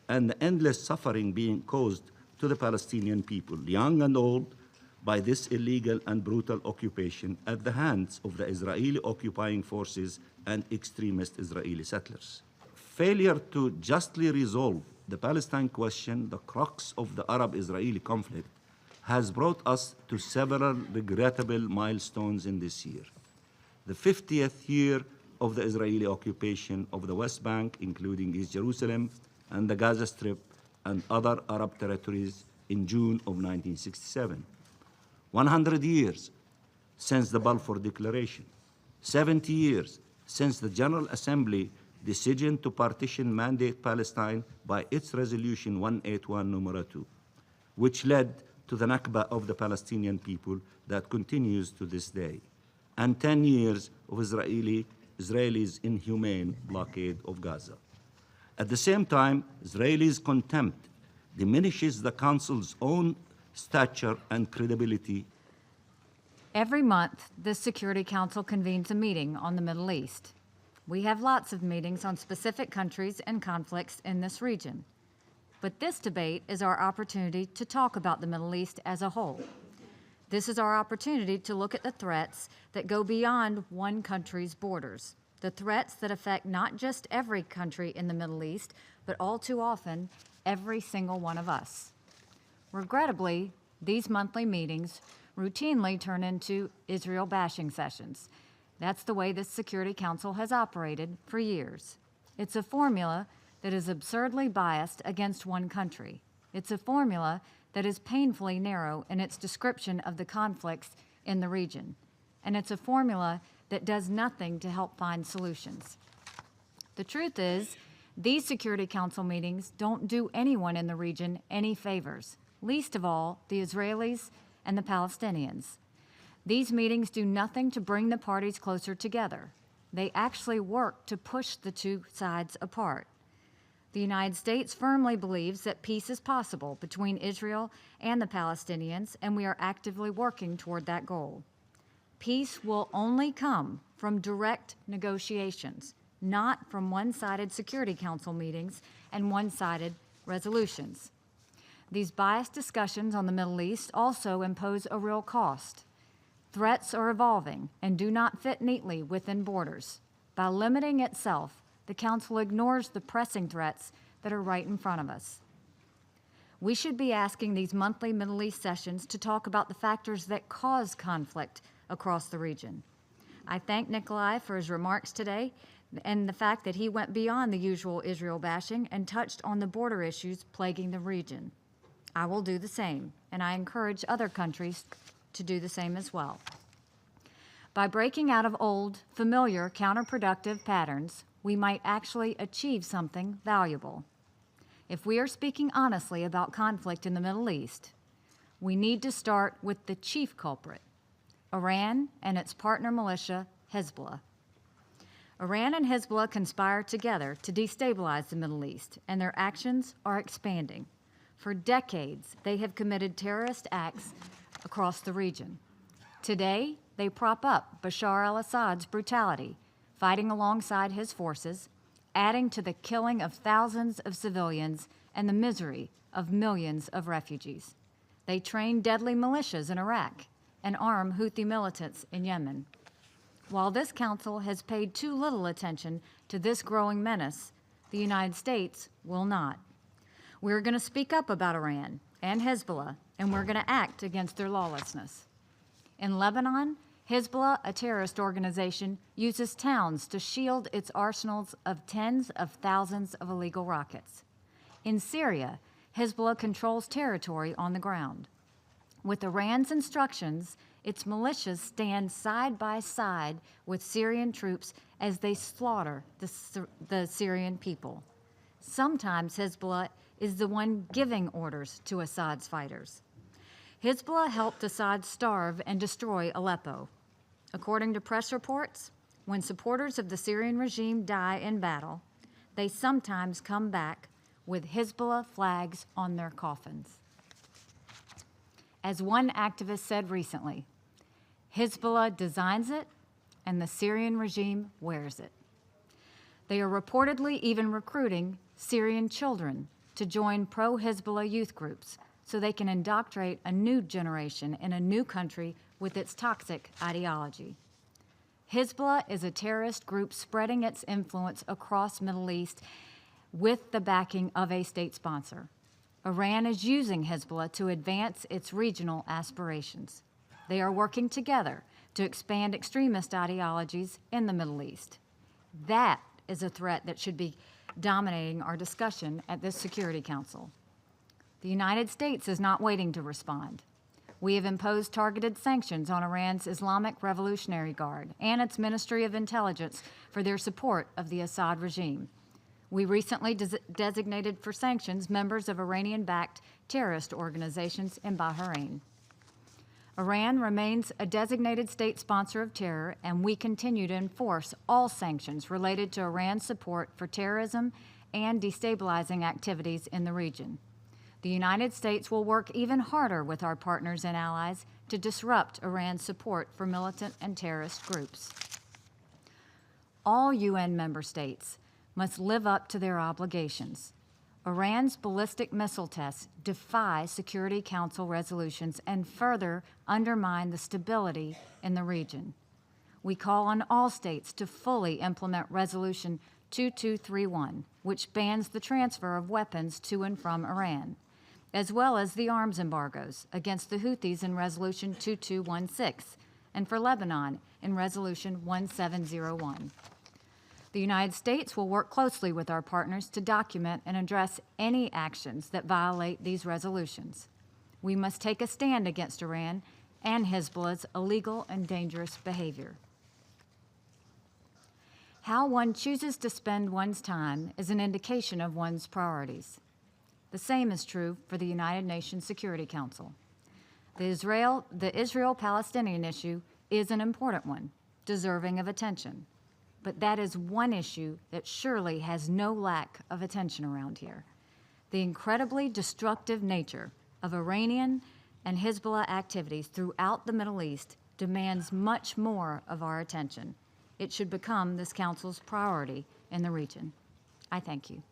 and the endless suffering being caused to the Palestinian people, young and old, by this illegal and brutal occupation at the hands of the Israeli occupying forces and extremist Israeli settlers. Failure to justly resolve the Palestine question, the crux of the Arab-Israeli conflict, has brought us to several regrettable milestones in this year. The 50th year of the Israeli occupation of the West Bank, including East Jerusalem and the Gaza Strip and other Arab territories in June of 1967. 100 years since the Balfour Declaration. 70 years since the General Assembly decision to partition mandate Palestine by its Resolution 181 numero 2, which led to the Nakba of the Palestinian people that continues to this day, and 10 years of Israelis' inhumane blockade of Gaza. At the same time, Israelis' contempt diminishes the Council's own stature and credibility. Every month, the Security Council convenes a meeting on the Middle East. We have lots of meetings on specific countries and conflicts in this region. But this debate is our opportunity to talk about the Middle East as a whole. This is our opportunity to look at the threats that go beyond one country's borders, the threats that affect not just every country in the Middle East, but all too often, every single one of us. Regrettably, these monthly meetings routinely turn into Israel bashing sessions. That's the way this Security Council has operated for years. It's a formula that is absurdly biased against one country. It's a formula that is painfully narrow in its description of the conflicts in the region. And it's a formula that does nothing to help find solutions. The truth is, these Security Council meetings don't do anyone in the region any favors, least of all the Israelis and the Palestinians. These meetings do nothing to bring the parties closer together. They actually work to push the two sides apart. The United States firmly believes that peace is possible between Israel and the Palestinians, and we are actively working toward that goal. Peace will only come from direct negotiations, not from one-sided Security Council meetings and one-sided resolutions. These biased discussions on the Middle East also impose a real cost. Threats are evolving and do not fit neatly within borders. By limiting itself, the Council ignores the pressing threats that are right in front of us. We should be asking these monthly Middle East sessions to talk about the factors that cause conflict across the region. I thank Nikolai for his remarks today and the fact that he went beyond the usual Israel bashing and touched on the border issues plaguing the region. I will do the same, and I encourage other countries to do the same as well. By breaking out of old, familiar, counterproductive patterns, we might actually achieve something valuable. If we are speaking honestly about conflict in the Middle East, we need to start with the chief culprit, Iran and its partner militia, Hezbollah. Iran and Hezbollah conspire together to destabilize the Middle East, and their actions are expanding. For decades, they have committed terrorist acts across the region. Today, they prop up Bashar al-Assad's brutality, fighting alongside his forces, adding to the killing of thousands of civilians and the misery of millions of refugees. They train deadly militias in Iraq and arm Houthi militants in Yemen. While this council has paid too little attention to this growing menace, the United States will not. We're going to speak up about Iran and Hezbollah, and we're going to act against their lawlessness. In Lebanon, Hezbollah, a terrorist organization, uses towns to shield its arsenals of tens of thousands of illegal rockets. In Syria, Hezbollah controls territory on the ground. With Iran's instructions, its militias stand side by side with Syrian troops as they slaughter the Syrian people. Sometimes Hezbollah is the one giving orders to Assad's fighters. Hezbollah helped Assad starve and destroy Aleppo. According to press reports, when supporters of the Syrian regime die in battle, they sometimes come back with Hezbollah flags on their coffins. As one activist said recently, Hezbollah designs it and the Syrian regime wears it. They are reportedly even recruiting Syrian children to join pro-Hezbollah youth groups so they can indoctrinate a new generation in a new country with its toxic ideology. Hezbollah is a terrorist group spreading its influence across Middle East with the backing of a state sponsor. Iran is using Hezbollah to advance its regional aspirations. They are working together to expand extremist ideologies in the Middle East. That is a threat that should be dominating our discussion at this Security Council. The United States is not waiting to respond. We have imposed targeted sanctions on Iran's Islamic Revolutionary Guard and its Ministry of Intelligence for their support of the Assad regime. We recently designated for sanctions members of Iranian-backed terrorist organizations in Bahrain. Iran remains a designated state sponsor of terror, and we continue to enforce all sanctions related to Iran's support for terrorism and destabilizing activities in the region. The United States will work even harder with our partners and allies to disrupt Iran's support for militant and terrorist groups. All UN member states must live up to their obligations. Iran's ballistic missile tests defy Security Council resolutions and further undermine the stability in the region. We call on all states to fully implement Resolution 2231, which bans the transfer of weapons to and from Iran, as well as the arms embargoes against the Houthis in Resolution 2216 and for Lebanon in Resolution 1701. The United States will work closely with our partners to document and address any actions that violate these resolutions. We must take a stand against Iran and Hezbollah's illegal and dangerous behavior. How one chooses to spend one's time is an indication of one's priorities. The same is true for the United Nations Security Council. The Israel-Palestinian issue is an important one, deserving of attention. But that is one issue that surely has no lack of attention around here. The incredibly destructive nature of Iranian and Hezbollah activities throughout the Middle East demands much more of our attention. It should become this Council's priority in the region. I thank you.